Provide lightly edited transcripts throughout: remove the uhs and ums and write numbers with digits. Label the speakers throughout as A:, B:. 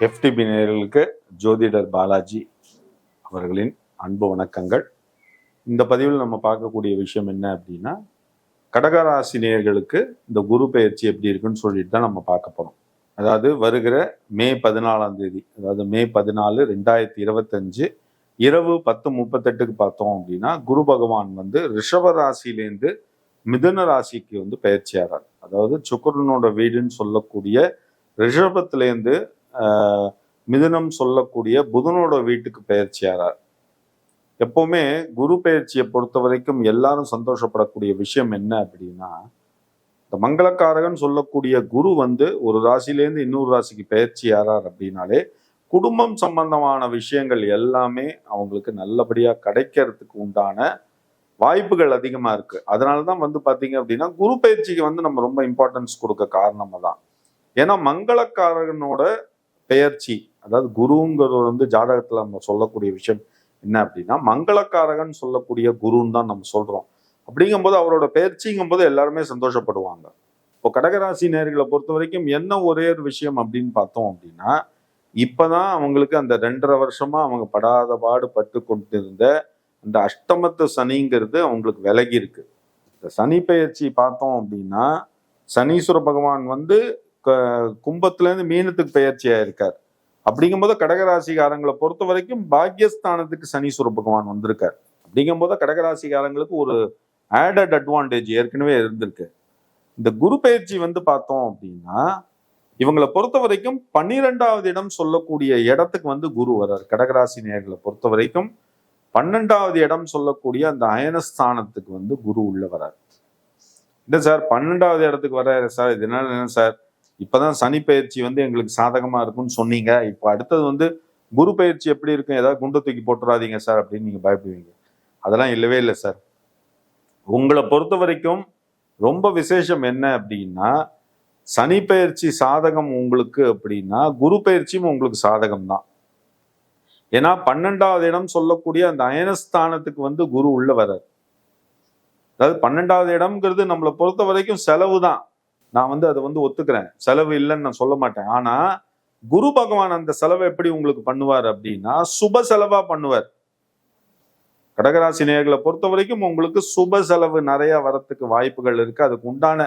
A: FTP நேயர்களுக்கு ஜோதிடர் பாலாஜி அவர்களின் அன்பு வணக்கங்கள். இந்த பதிவில் நம்ம பார்க்கக்கூடிய விஷயம் என்ன அப்படின்னா, கடகராசி நேயர்களுக்கு இந்த குரு பெயர்ச்சி எப்படி இருக்குன்னு சொல்லிட்டு தான் நம்ம பார்க்க போறோம். அதாவது வருகிற மே 14ஆம் தேதி, அதாவது மே 14, 2025 இரவு 10:38க்கு பார்த்தோம் அப்படின்னா, குரு பகவான் ரிஷப ராசியிலேருந்து மிதுன ராசிக்கு பெயர்ச்சி ஆறார். அதாவது சுக்கிரனோட வீடுன்னு சொல்லக்கூடிய ரிஷபத்திலேருந்து மிதுனம் சொல்லக்கூடிய புதனோட வீட்டுக்கு பெயர்ச்சி ஆறார். எப்பவுமே குரு பெயர்ச்சியை பொறுத்த வரைக்கும் எல்லாரும் சந்தோஷப்படக்கூடிய விஷயம் என்ன அப்படின்னா, இந்த மங்களக்காரகன் சொல்லக்கூடிய குரு ஒரு ராசியிலேருந்து இன்னொரு ராசிக்கு பெயர்ச்சி ஆறார் அப்படின்னாலே குடும்பம் சம்பந்தமான விஷயங்கள் எல்லாமே அவங்களுக்கு நல்லபடியா கிடைக்கிறதுக்கு உண்டான வாய்ப்புகள் அதிகமா இருக்கு. அதனாலதான் பாத்தீங்க அப்படின்னா குரு பயிற்சிக்கு நம்ம ரொம்ப இம்பார்ட்டன்ஸ் கொடுக்க காரணமா தான். ஏன்னா மங்களக்காரகனோட பெயர்ச்சி, அதாவது குருங்கிறது ஜாதகத்துல நம்ம சொல்லக்கூடிய விஷயம் என்ன அப்படின்னா, மங்களக்காரகன் சொல்லக்கூடிய குருன்னு தான் நம்ம சொல்றோம். அப்படிங்கும்போது அவரோட பெயர்ச்சிங்கும் போது எல்லாருமே சந்தோஷப்படுவாங்க. இப்போ கடகராசி நேர்களை பொறுத்த வரைக்கும் என்ன ஒரே ஒரு விஷயம் அப்படின்னு பார்த்தோம் அப்படின்னா, இப்பதான் அவங்களுக்கு அந்த 2.5 வருஷமா அவங்க படாத பாடு பட்டு கொண்டிருந்த அந்த அஷ்டமத்து சனிங்கிறது அவங்களுக்கு விலகி இருக்கு. இந்த சனி பெயர்ச்சி பார்த்தோம் அப்படின்னா, சனீஸ்வர பகவான் கும்பத்துல இருந்து மீனத்துக்கு பெயர்ச்சி ஆயிருக்கார். அப்படிங்கும்போது கடகராசிகாரங்களை பொறுத்த வரைக்கும் பாக்யஸ்தானத்துக்கு சனீஸ்வர பகவான் வந்திருக்கார். அப்படிங்கும்போது கடகராசிகாரங்களுக்கு ஒரு ஆடட் அட்வான்டேஜ் ஏற்கனவே இருந்திருக்கு. இந்த குரு பயிற்சி பார்த்தோம் அப்படின்னா, இவங்களை பொறுத்த வரைக்கும் 12வது இடம் சொல்லக்கூடிய இடத்துக்கு குரு வர்றார். கடகராசி நேயர்களை பொறுத்த வரைக்கும் 12வது இடம் சொல்லக்கூடிய அந்த அயனஸ்தானத்துக்கு குரு உள்ள வர்றார். இல்லை சார் 12வது இடத்துக்கு வர்றாரு சார், இதனால என்ன சார், இப்பதான் சனி பயிற்சி எங்களுக்கு சாதகமா இருக்குன்னு சொன்னீங்க, இப்போ அடுத்தது குரு பயிற்சி எப்படி இருக்கும், ஏதாவது குண்டை தூக்கி போட்டுறாதீங்க சார் அப்படின்னு நீங்க பயப்படுவீங்க. அதெல்லாம் இல்லவே இல்லை சார். உங்களை பொறுத்த வரைக்கும் ரொம்ப விசேஷம் என்ன அப்படின்னா, சனி பயிற்சி சாதகம் உங்களுக்கு அப்படின்னா குரு பயிற்சியும் உங்களுக்கு சாதகம் தான். ஏன்னா 12வது இடம் சொல்லக்கூடிய அந்த அயனஸ்தானத்துக்கு குரு உள்ள வர்றார். அதாவது 12வது இடம்ங்கிறது நம்மளை பொறுத்த வரைக்கும் செலவு தான். நான் அதை ஒத்துக்கிறேன், செலவு இல்லைன்னு நான் சொல்ல மாட்டேன். ஆனா குரு பகவான் அந்த செலவை எப்படி உங்களுக்கு பண்ணுவார் அப்படின்னா, சுப செலவா பண்ணுவார். கடகராசி நேயர்களை பொறுத்த வரைக்கும் உங்களுக்கு சுப செலவு நிறைய வரத்துக்கு வாய்ப்புகள் இருக்கு. அதுக்கு உண்டான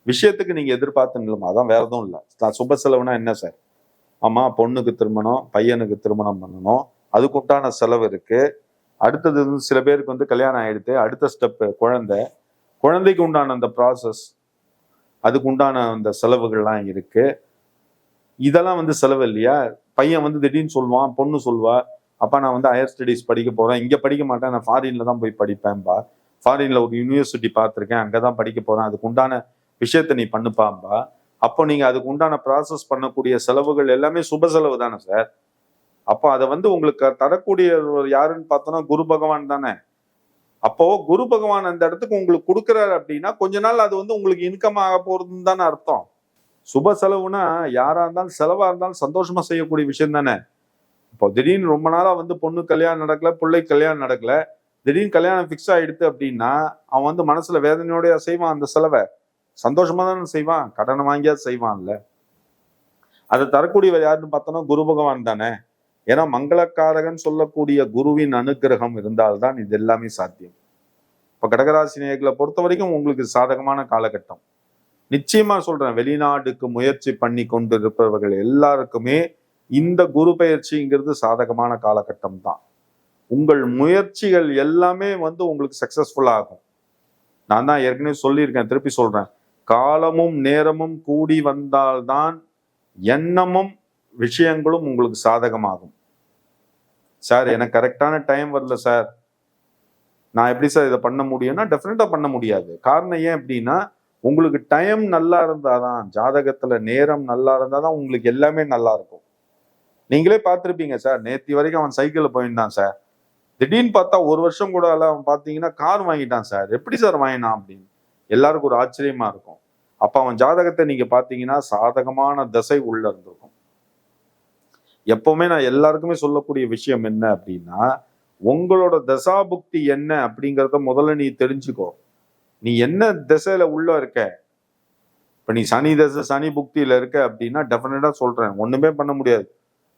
A: விஷயத்துக்கு நீங்க எதிர்பார்த்துங்களுமா, அதான் வேற எதுவும் இல்லை. சுப செலவுனா என்ன சார், ஆமா பொண்ணுக்கு திருமணம், பையனுக்கு திருமணம் பண்ணணும், அதுக்கு உண்டான செலவு இருக்கு. அடுத்தது சில பேருக்கு கல்யாணம் ஆயிடுத்து, அடுத்த ஸ்டெப் குழந்தைக்கு உண்டான அந்த ப்ராசஸ், அதுக்கு உண்டான அந்த செலவுகள்லாம் இருக்கு. இதெல்லாம் செலவு இல்லையா? பையன் திடீர்னு சொல்லுவான், பொண்ணு சொல்லுவா, அப்பா நான் ஹையர் ஸ்டடீஸ் படிக்க போறேன், இங்க படிக்க மாட்டேன், நான் ஃபாரின்ல தான் போய் படிப்பேன்பா, ஃபாரின்ல ஒரு யூனிவர்சிட்டி பார்த்துருக்கேன், அங்கதான் படிக்க போறேன், அதுக்கு உண்டான விஷயத்த நீ பண்ணுப்பாம்பா. அப்போ நீங்க அதுக்கு உண்டான ப்ராசஸ் பண்ணக்கூடிய செலவுகள் எல்லாமே சுப செலவு தானே சார். அப்போ அதை உங்களுக்கு தரக்கூடிய யாருன்னு பார்த்தோம்னா குரு பகவான் தானே. அப்போ குரு பகவான் அந்த இடத்துக்கு உங்களுக்கு கொடுக்குறாரு அப்படின்னா கொஞ்ச நாள் அது உங்களுக்கு இன்கம் ஆக போறதுன்னு தானே அர்த்தம். சுப செலவுனா யாரா இருந்தாலும் செலவா இருந்தாலும் சந்தோஷமா செய்யக்கூடிய விஷயம் தானே. இப்போ திடீர்னு ரொம்ப நாளா பொண்ணு கல்யாணம் நடக்கல, பிள்ளை கல்யாணம் நடக்கல, திடீர்னு கல்யாணம் ஃபிக்ஸ் ஆயிடுத்து அப்படின்னா அவன் மனசுல வேதனையோடய செய்வான். அந்த செலவை சந்தோஷமா தானே செய்வான், கடனை வாங்கியா செய்வான்ல. அதை தரக்கூடியவர் யாருன்னு பார்த்தோம்னா குரு பகவான் தானே. ஏன்னா மங்களக்காரகன் சொல்லக்கூடிய குருவின் அனுகிரகம் இருந்தால்தான் இது எல்லாமே சாத்தியம். இப்ப கடகராசி நேயர்களை பொறுத்த வரைக்கும் உங்களுக்கு சாதகமான காலகட்டம். நிச்சயமா சொல்றேன், வெளிநாட்டுக்கு முயற்சி பண்ணி கொண்டு இருப்பவர்கள் எல்லாருக்குமே இந்த குரு பயிற்சிங்கிறது சாதகமான காலகட்டம் தான். உங்கள் முயற்சிகள் எல்லாமே உங்களுக்கு சக்சஸ்ஃபுல் ஆகும். நான் தான் ஏற்கனவே சொல்லியிருக்கேன், திருப்பி சொல்றேன், காலமும் நேரமும் கூடி வந்தால்தான் எண்ணமும் விஷயங்களும் உங்களுக்கு சாதகமாகும். சார் எனக்கு கரெக்டான டைம் வரல சார், நான் எப்படி சார் இதை பண்ண முடியும்னா டெஃபினட்டா பண்ண முடியாது. காரணம் ஏன் அப்படின்னா, உங்களுக்கு டைம் நல்லா இருந்தாதான், ஜாதகத்துல நேரம் நல்லா இருந்தாதான் உங்களுக்கு எல்லாமே நல்லா இருக்கும். நீங்களே பார்த்துருப்பீங்க சார், நேத்தி வரைக்கும் அவன் சைக்கிள்ல போயிருந்தான் சார், திடீர்னு பார்த்தா ஒரு வருஷம் கூட அவன் பார்த்தீங்கன்னா கார் வாங்கிட்டான் சார், எப்படி சார் வாங்கினான் அப்படின்னு எல்லாருக்கும் ஒரு ஆச்சரியமா இருக்கும். அப்ப அவன் ஜாதகத்தை நீங்க பாத்தீங்கன்னா சாதகமான தசை உள்ள இருந்திருக்கும். எப்பவுமே நான் எல்லாருக்குமே சொல்லக்கூடிய விஷயம் என்ன அப்படின்னா, உங்களோட தசாபுக்தி என்ன அப்படிங்கிறத முதல்ல நீ தெரிஞ்சுக்கோ. நீ என்ன திசையில உள்ள இருக்க, இப்ப நீ சனி தசை சனி புக்தியில இருக்க அப்படின்னா டெஃபினட்டா சொல்றேன், ஒண்ணுமே பண்ண முடியாது.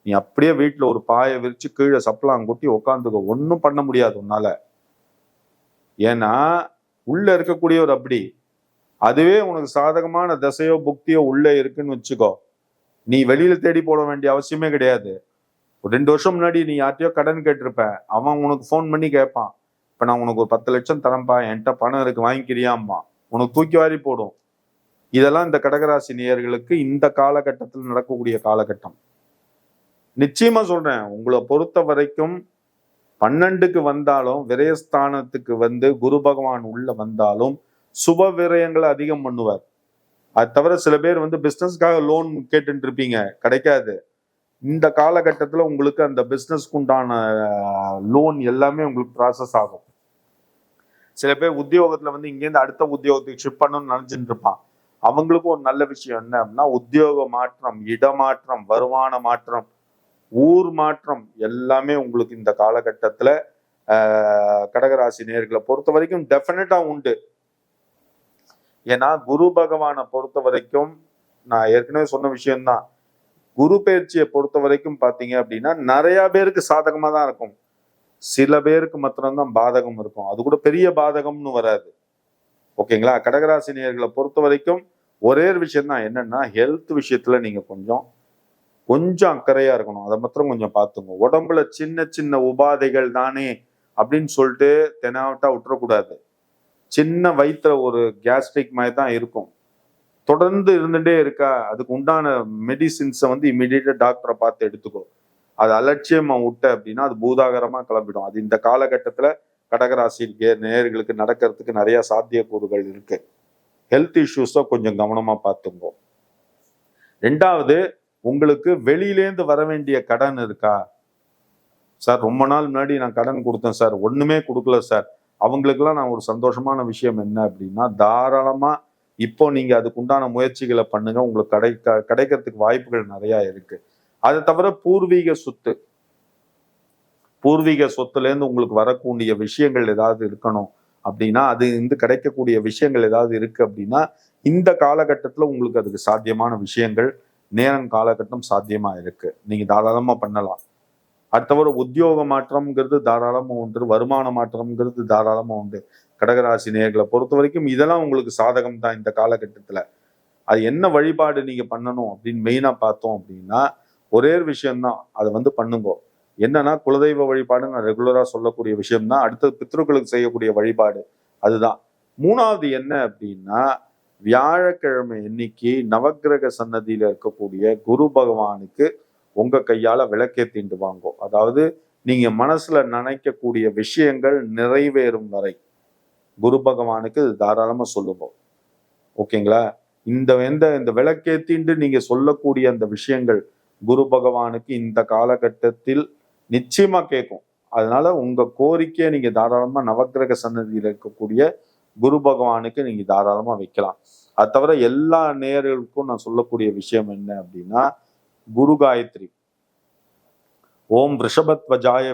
A: நீ அப்படியே வீட்டுல ஒரு பாயை விரிச்சு கீழே சப்பலாம் கொட்டி உக்காந்துக்கோ, ஒன்னும் பண்ண முடியாது உன்னால. ஏன்னா உள்ள இருக்கக்கூடியவர் அப்படி. அதுவே உனக்கு சாதகமான தசையோ புக்தியோ உள்ள இருக்குன்னு வச்சுக்கோ, நீ வெளியில தேடி போட வேண்டிய அவசியமே கிடையாது. ஒரு 2 வருஷம் முன்னாடி நீ யார்ட்டையோ கடன் கேட்டிருப்ப, அவன் உனக்கு ஃபோன் பண்ணி கேட்பான், இப்ப நான் உனக்கு ஒரு 10 லட்சம் தரேன்பா, என்கிட்ட பணம் இருக்கு வாங்கிக்கிறியாம்மா, உனக்கு தூக்கி வாரி போடும். இதெல்லாம் இந்த கடகராசி நேயர்களுக்கு இந்த காலகட்டத்தில் நடக்கக்கூடிய காலகட்டம். நிச்சயமா சொல்றேன், உங்களை பொறுத்த வரைக்கும் 12க்கு வந்தாலும் விரயஸ்தானத்துக்கு வந்து குரு பகவான் உள்ள வந்தாலும் சுப விரயங்களை அதிகம் பண்ணுவார். அது தவிர சில பேர் வந்து பிசினஸ்க்காக லோன் கேட்டுட்டு இருப்பீங்க, கிடைக்காது. இந்த காலகட்டத்துல உங்களுக்கு அந்த பிசினஸ்க்கு உண்டான லோன் எல்லாமே உங்களுக்கு ப்ராசஸ் ஆகும். சில பேர் உத்தியோகத்துல வந்து இங்கேருந்து அடுத்த உத்தியோகத்துக்கு ஷிஃப்ட் பண்ணணும்னு நினைச்சிட்டு இருப்பான். அவங்களுக்கும் ஒரு நல்ல விஷயம் என்ன அப்படின்னா, உத்தியோக மாற்றம், இடமாற்றம், வருமான மாற்றம், ஊர் மாற்றம் எல்லாமே உங்களுக்கு இந்த காலகட்டத்துல கடகராசி நேயர்களை பொறுத்த வரைக்கும் டெஃபினட்டா உண்டு. ஏன்னா குரு பகவானை பொறுத்த வரைக்கும் நான் ஏற்கனவே சொன்ன விஷயம்தான், குரு பயிற்சியை பொறுத்த வரைக்கும் பாத்தீங்க அப்படின்னா நிறைய பேருக்கு சாதகமா தான் இருக்கும், சில பேருக்கு மாத்திரம்தான் பாதகம் இருக்கும். அது கூட பெரிய பாதகம்னு வராது. ஓகேங்களா? கடகராசி நேயர்களை பொறுத்த வரைக்கும் ஒரே ஒரு விஷயம் தான், என்னன்னா ஹெல்த் விஷயத்துல நீங்க கொஞ்சம் அக்கறையா இருக்கணும். அதை மாத்திரம் கொஞ்சம் பார்த்துங்க. உடம்புல சின்ன சின்ன உபாதைகள் தானே அப்படின்னு சொல்லிட்டு தெனாவட்டா விட்டுறக்கூடாது. சின்ன வயிற்றுல ஒரு கேஸ்ட்ரிக் மாதிரி தான் இருக்கும், தொடர்ந்து இருந்துட்டே இருக்கா, அதுக்கு உண்டான மெடிசின்ஸை வந்து இமீடியட்டா டாக்டரை பார்த்து எடுத்துக்கோ. அது அலட்சியமா விட்ட அப்படின்னா அது பூதாகரமா கிளம்பிடும். அது இந்த காலகட்டத்துல கடகராசி நேயர்களுக்கு நடக்கிறதுக்கு நிறைய சாத்தியக்கூறுகள் இருக்கு. ஹெல்த் இஷ்யூஸை கொஞ்சம் கவனமா பார்த்துங்கோ. 2வது, உங்களுக்கு வெளியிலேந்து வர வேண்டிய கடன் இருக்கா? சார் ரொம்ப நாள் முன்னாடி நான் கடன் கொடுத்தேன் சார், ஒண்ணுமே கொடுக்கல சார். அவங்களுக்கெல்லாம் நான் ஒரு சந்தோஷமான விஷயம் என்ன அப்படின்னா, தாராளமா இப்போ நீங்க அதுக்கு உண்டான முயற்சிகளை பண்ணுங்க, உங்களுக்கு கிடைக்கிறதுக்கு வாய்ப்புகள் நிறைய இருக்கு. அதை தவிர பூர்வீக சொத்துல இருந்து உங்களுக்கு வரக்கூடிய விஷயங்கள் ஏதாவது இருக்கணும் அப்படின்னா, அது வந்து கிடைக்கக்கூடிய விஷயங்கள் ஏதாவது இருக்கு அப்படின்னா இந்த காலகட்டத்துல உங்களுக்கு அதுக்கு சாத்தியமான விஷயங்கள் நேரம் காலகட்டம் சாத்தியமா இருக்கு, நீங்க தாராளமா பண்ணலாம். அது தவிர உத்தியோக மாற்றம்ங்கிறது தாராளமா உண்டு, வருமான மாற்றம்ங்கிறது தாராளமா உண்டு. கடகராசி நேயர்களை பொறுத்த வரைக்கும் இதெல்லாம் உங்களுக்கு சாதகம் தான் இந்த காலகட்டத்துல. அது என்ன வழிபாடு நீங்க பண்ணணும் அப்படின்னு மெயினா பார்த்தோம் அப்படின்னா ஒரே ஒரு விஷயம்தான், அதை வந்து பண்ணுங்க. என்னன்னா குலதெய்வ வழிபாடு நான் ரெகுலரா சொல்லக்கூடிய விஷயம் தான். அடுத்தது பித்ருக்களுக்கு செய்யக்கூடிய வழிபாடு அதுதான். 3வது என்ன அப்படின்னா, வியாழக்கிழமை இன்னைக்கு நவக்கிரக சன்னதியில இருக்கக்கூடிய குரு பகவானுக்கு உங்க கையால விளக்கேத்திட்டு வாங்கோ. அதாவது நீங்க மனசுல நினைக்கக்கூடிய விஷயங்கள் நிறைவேறும் வரை குரு பகவானுக்கு தாராளமா சொல்லுவோம். ஓகேங்களா? இந்த விளக்கேத்திண்டு நீங்க சொல்லக்கூடிய அந்த விஷயங்கள் குரு பகவானுக்கு இந்த காலகட்டத்தில் நிச்சயமா கேட்கும். அதனால உங்க கோரிக்கையை நீங்க தாராளமா நவக்கிரக சன்னதியில் இருக்கக்கூடிய குரு பகவானுக்கு நீங்க தாராளமா வைக்கலாம். அது தவிர எல்லா நேயர்களுக்கும் நான் சொல்லக்கூடிய விஷயம் என்ன அப்படின்னா, குரு காயத்ரி, ஓம் ரிஷபத்வஜாய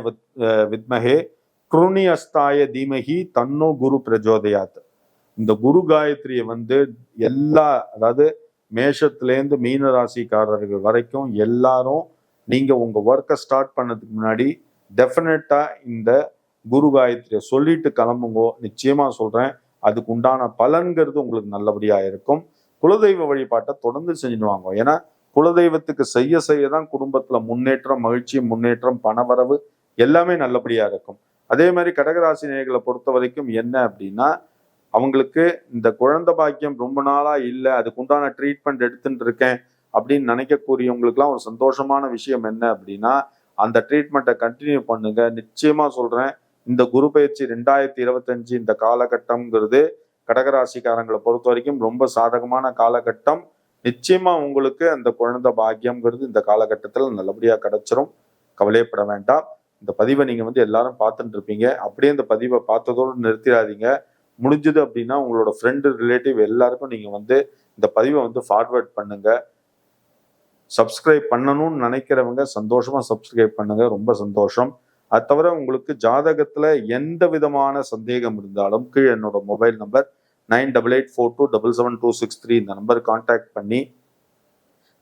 A: வித்மஹே க்ருணி அஸ்தாய தீமஹி தன்னோ குரு பிரஜோதயாத். இந்த குரு காயத்ரியை வந்து அதாவது மேஷத்துலேருந்து மீன ராசிக்காரர்கள் வரைக்கும் எல்லாரும் நீங்க உங்க ஒர்க்கை ஸ்டார்ட் பண்ணதுக்கு முன்னாடி டெஃபினட்டா இந்த குரு காயத்ரியை சொல்லிட்டு கிளம்புங்கோ. நிச்சயமா சொல்றேன், அதுக்கு உண்டான பலன்கிறது உங்களுக்கு நல்லபடியா இருக்கும். குலதெய்வ வழிபாட்டை தொடர்ந்து செஞ்சுடுவாங்க. ஏன்னா குலதெய்வத்துக்கு செய்ய தான் குடும்பத்துல முன்னேற்றம், மகிழ்ச்சி, முன்னேற்றம், பணவரவு எல்லாமே நல்லபடியா இருக்கும். அதே மாதிரி கடகராசி நேயர்களை பொறுத்த வரைக்கும் என்ன அப்படின்னா, அவங்களுக்கு இந்த குழந்தை பாக்கியம் ரொம்ப நாளா இல்லை, அதுக்குண்டான ட்ரீட்மெண்ட் எடுத்துட்டு இருக்கேன் அப்படின்னு நினைக்கக்கூடியவங்களுக்குலாம் ஒரு சந்தோஷமான விஷயம் என்ன அப்படின்னா, அந்த ட்ரீட்மெண்ட்டை கண்டினியூ பண்ணுங்க. நிச்சயமா சொல்றேன், இந்த குரு பயிற்சி 2025 இந்த காலகட்டம்ங்கிறது கடகராசிக்காரங்களை பொறுத்த வரைக்கும் ரொம்ப சாதகமான காலகட்டம். நிச்சயமா உங்களுக்கு அந்த குழந்தை பாக்கியம்ங்கிறது இந்த காலகட்டத்தில் நல்லபடியா கிடைச்சிரும், கவலையப்பட வேண்டாம். இந்த பதிவை நீங்க வந்து எல்லாரும் பார்த்துட்டு இருப்பீங்க, அப்படியே இந்த பதிவை பார்த்ததோடு நிறுத்திடாதீங்க. முடிஞ்சது அப்படின்னா உங்களோட ஃப்ரெண்டு, ரிலேட்டிவ் எல்லாருக்கும் நீங்க வந்து இந்த பதிவை வந்து ஃபார்வர்ட் பண்ணுங்க. சப்ஸ்கிரைப் பண்ணணும்னு நினைக்கிறவங்க சந்தோஷமா சப்ஸ்கிரைப் பண்ணுங்க, ரொம்ப சந்தோஷம். அது தவிர உங்களுக்கு ஜாதகத்துல எந்த விதமான சந்தேகம் இருந்தாலும் கீழே என்னோட மொபைல் நம்பர் 9884277263 இந்த நம்பருக்கு கான்டாக்ட் பண்ணி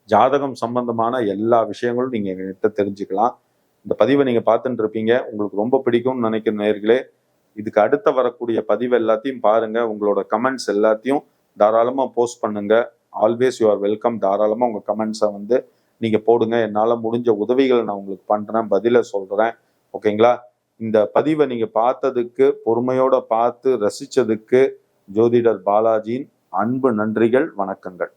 A: ஜாதகம் சம்பந்தமான எல்லா விஷயங்களும் நீங்க எங்ககிட்ட தெரிஞ்சுக்கலாம். இந்த பதிவை நீங்க பார்த்துட்டு இருப்பீங்க, உங்களுக்கு ரொம்ப பிடிக்கும்னு நினைக்கிற நேயர்களே, இதுக்கு அடுத்த வரக்கூடிய பதிவு எல்லாத்தையும் பாருங்க. உங்களோட கமெண்ட்ஸ் எல்லாத்தையும் தாராளமா போஸ்ட் பண்ணுங்க. Always you are welcome. தாராளமா உங்க கமெண்ட்ஸை நீங்க போடுங்க. என்னால முடிஞ்ச உதவிகளை நான் உங்களுக்கு பண்றேன், பதில சொல்றேன். ஓகேங்களா? இந்த பதிவை நீங்க பார்த்ததுக்கு, பொறுமையோட பார்த்து ரசிச்சதுக்கு ஜோதிடர் பாலாஜியின் அன்பு நன்றிகள், வணக்கங்கள்.